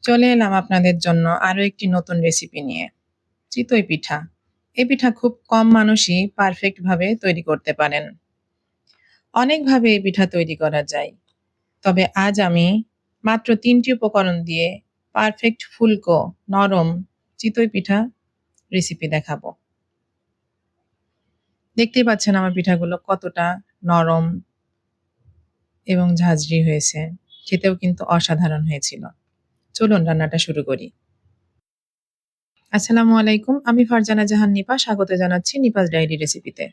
চলে এলাম আপনাদের জন্য আরো একটি নতুন রেসিপি নিয়ে। চিতই পিঠা। এই পিঠা খুব কম মানুষই পারফেক্ট ভাবে তৈরি করতে পারেন। অনেকভাবে এই পিঠা তৈরি করা যায়। তবে আজ আমি মাত্র ৩টি উপকরণ দিয়ে পারফেক্ট ফুলকো, নরম চিতই পিঠা রেসিপি দেখাবো। দেখতেই পাচ্ছেন আমার পিঠাগুলো কতটা নরম এবং ঝাঁঝরি হয়েছে। খেতেও কিন্তু অসাধারণ হয়েছিল। চলুন রান্নাটা শুরু করি। আসসালামু আলাইকুম। আমি ফারজানা জাহান নিপা স্বাগত জানাচ্ছি নিপাস ডায়েরি রেসিপিতে।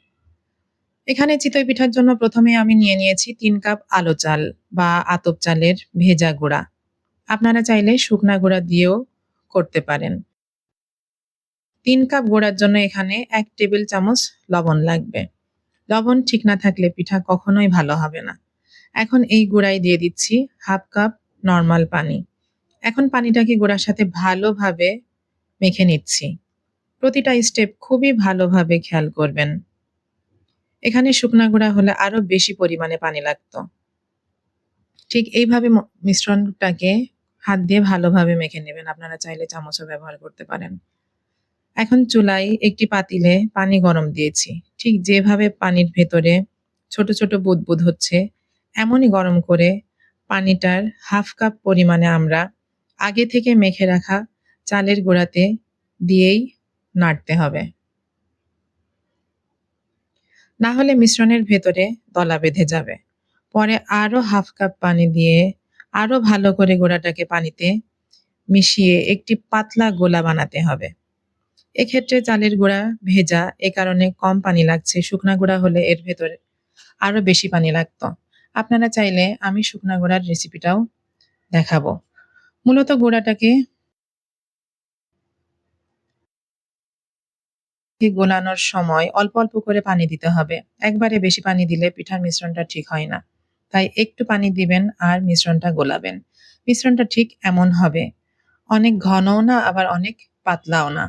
এখানে চিতই পিঠার জন্য প্রথমে আমি নিয়ে নিয়েছি ৩ কাপ আলো চাল বা আতপ চালের ভেজা গুঁড়া। আপনারা চাইলে শুকনা গুঁড়া দিয়েও করতে পারেন। ৩ কাপ গুঁড়ার জন্য এখানে ১ টেবিল চামচ লবণ লাগবে। লবণ ঠিক না থাকলে পিঠা কখনোই ভালো হবে না। এখন এই গুঁড়ায় দিয়ে দিচ্ছি ১/২ কাপ নরমাল পানি। এখন পানিটাকে গুঁড়ার সাথে ভালোভাবে মেখে নিচ্ছি। প্রতিটা স্টেপ খুবই ভালোভাবে খেয়াল করবেন। এখানে শুকনা গুঁড়া হলে আরো বেশি পরিমাণে পানি লাগতো। ঠিক এইভাবে মিশ্রণটাকে হাত দিয়ে ভালোভাবে মেখে নেবেন। আপনারা চাইলে চামচও ব্যবহার করতে পারেন। এখন চুলায় একটি পাতিলে পানি গরম দিয়েছি। ঠিক যেভাবে পানির ভেতরে ছোট, ছোট বুদবুদ হচ্ছে, এমনই গরম করে পানিটার ১/২ কাপ পরিমাণে আমরা আগে থেকে মেখে রাখা চালের গুঁড়াতে দিয়েই নাড়তে হবে। না হলে মিশ্রণের ভেতরে দলা বেঁধে যাবে। পরে আরো ১/২ কাপ পানি দিয়ে আরো ভালো করে গুঁড়াটাকে পানিতে মিশিয়ে একটি পাতলা গোলা বানাতে হবে। এক্ষেত্রে চালের গুঁড়া ভেজা, এ কারণে কম পানি লাগছে। শুকনা গুঁড়া হলে এর ভেতরে আরো বেশি পানি লাগতো। আপনারা চাইলে আমি শুকনা গুঁড়ার রেসিপিটাও দেখাবো। মূলত গুঁড়াটাকে গোলানোর সময় অল্প, অল্প করে পানি দিতে হবে। একবারে বেশি পানি দিলে পিঠার মিশ্রণটা ঠিক হয় না। তাই একটু পানি দিবেন আর মিশ্রণটা গোলাবেন। মিশ্রণটা ঠিক এমন হবে। অনেক ঘনও না আবার অনেক পাতলাও না।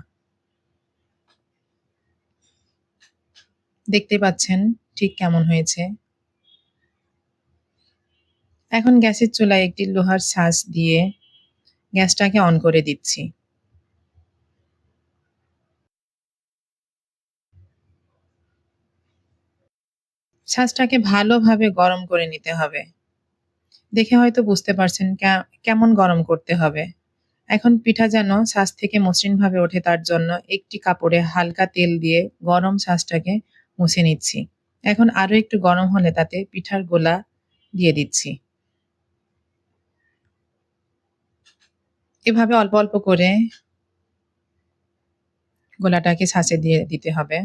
দেখতে পাচ্ছেন ঠিক কেমন হয়েছে। এখন গ্যাসের চুলায় একটি লোহার ছাঁচ দিয়ে গ্যাসটাকে অন করে দিচ্ছি। ছাঁচটাকে ভালোভাবে গরম করে নিতে হবে। দেখে হয়তো বুঝতে পারছেন কেমন গরম করতে হবে। এখন পিঠা যেন ছাঁচ থেকে মসৃণভাবে ওঠে তার জন্য একটি কাপড়ে হালকা তেল দিয়ে গরম ছাঁচটাকে মুছে নিচ্ছি। এখন আরো একটু গরম হলে তাতে পিঠার গোলা দিয়ে দিচ্ছি। এভাবে অল্প, অল্প করে গোলাটাকে ছাঁচে দিয়ে দিতে হবে।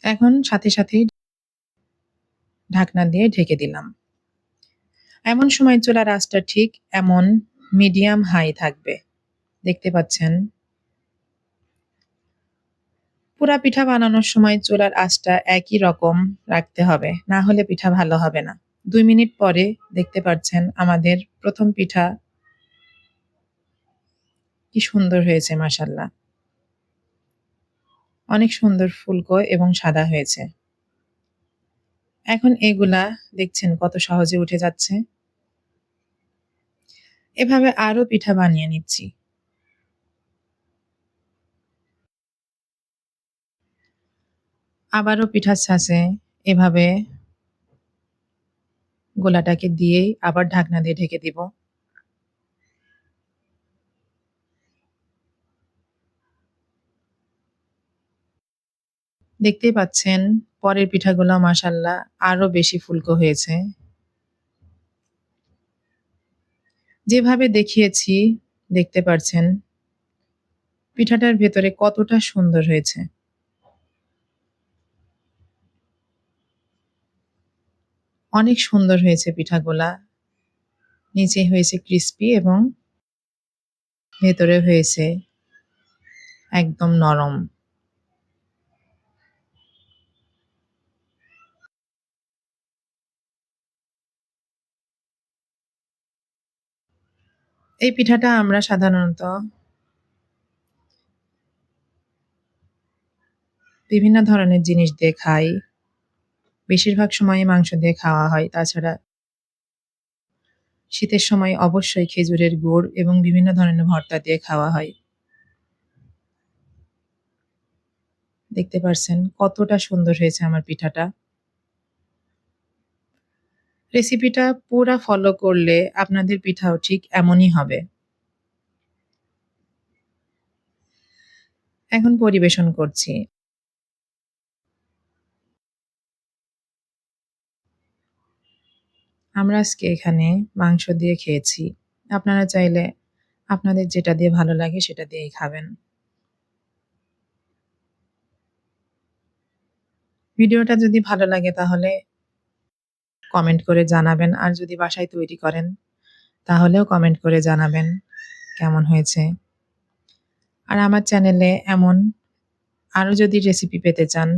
এখন সাথে, সাথেই ঢাকনা দিয়ে ঢেকে দিলাম। এমন সময় চুলার আঁচটা ঠিক এমন মিডিয়াম হাই থাকবে। দেখতে পাচ্ছেন? পুরা পিঠা বানানোর সময় চুলার আঁচটা একই রকম রাখতে হবে। না হলে পিঠা ভালো হবে না। ২ মিনিট পরে দেখতে পাচ্ছেন আমাদের ১ম পিঠা কি সুন্দর হয়েছে মাশাআল্লাহ। অনেক সুন্দর ফুলকো এবং সাদা হয়েছে। এখন এগুলা দেখছেন কত সহজে উঠে যাচ্ছে। এভাবে আরো পিঠা বানিয়ে নিচ্ছি। আবারও পিঠার ছাঁচে এভাবে গোলাটাকে দিয়েই আবার ঢাকনা দিয়ে ঢেকে দিব। দেখতেই পাচ্ছেন পরের পিঠাগুলো মাশাআল্লাহ আরো বেশি ফুলকো হয়েছে। যেভাবে দেখিয়েছি দেখতে পারছেন পিঠাটার ভেতরে কতটা সুন্দর হয়েছে। অনেক সুন্দর হয়েছে পিঠাগুলা। নিচে হয়েছে ক্রিসপি এবং ভেতরে হয়েছে একদম নরম। এই পিঠাটা আমরা সাধারণত বিভিন্ন ধরনের জিনিস দিয়ে খাই। বেশিরভাগ সময়ই মাংস দিয়ে খাওয়া হয়। তাছাড়া শীতের সময় অবশ্যই খেজুরের গুড় এবং বিভিন্ন ধরনের ভর্তা দিয়ে খাওয়া হয়। দেখতে পারছেন কতটা সুন্দর হয়েছে আমার পিঠাটা। রেসিপিটা পুরা ফলো করলে আপনাদের পিঠাও ঠিক এমনই হবে। এখন পরিবেশন করছি। আমরা আজকে এখানে মাংস দিয়ে খেয়েছি। আপনারা চাইলে আপনাদের যেটা দিয়ে ভালো লাগে সেটা দিয়েই খাবেন। ভিডিওটা যদি ভালো লাগে তাহলে কমেন্ট করে জানাবেন। আর যদি বাসায় তৈরি করেন তাহলেও কমেন্ট করে জানাবেন কেমন হয়েছে। আর আমার চ্যানেলে এমন আরো যদি রেসিপি পেতে চান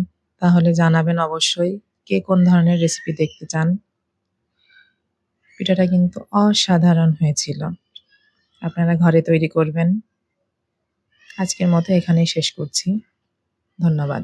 তাহলে জানাবেন অবশ্যই কে কোন ধরনের রেসিপি দেখতে চান। পিঠাটা কিন্তু অসাধারণ হয়েছিল। আপনারা ঘরে তৈরি করবেন। আজকের মতো এখানেই শেষ করছি। ধন্যবাদ।